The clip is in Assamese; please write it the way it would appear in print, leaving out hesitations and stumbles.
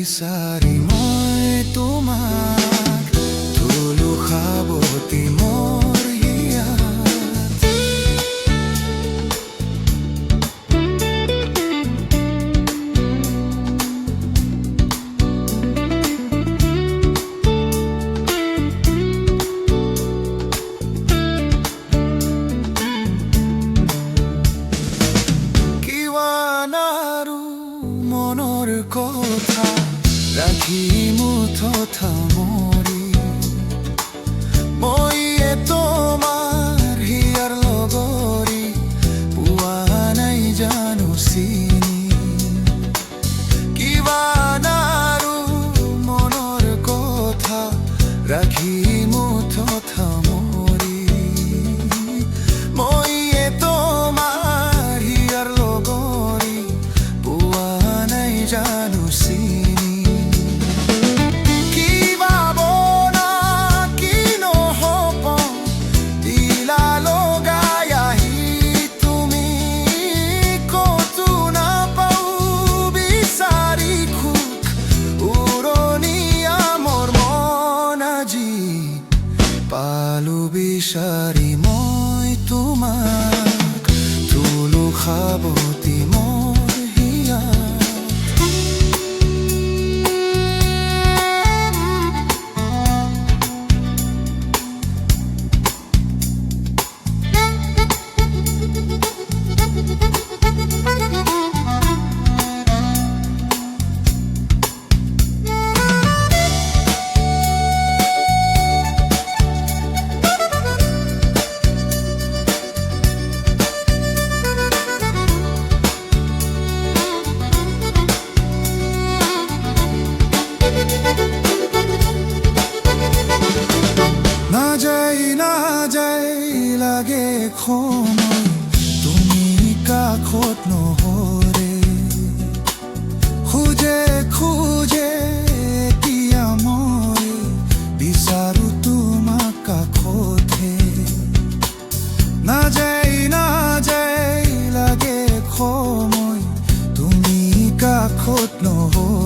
বিচাৰি মই তোমাক ধুলো সাৱটি মোৰ হিয়াত। কিমান আৰু মনৰ কথা ৰাখি মুঠত সামৰি মই তোমাৰ হিয়াৰ লগৰী পোৱা নাই জানো চিনি। কিমান আৰু মনৰ কথা ৰাখি মুঠত সামৰি মই তোমাৰ হিয়াৰ লগৰী পোৱা নাই জানো চিনি। পালো বিচাৰি মই তোমাক ধুলো সাৱটি মোৰ হিয়াত। না যায় লাগে সময় তুমি কাষত নহৰে খোজে খোজে এতিয়া মই বিচাৰো তোমাক কাষতে। না যায় লাগে সময় তুমি কাষত নহৰে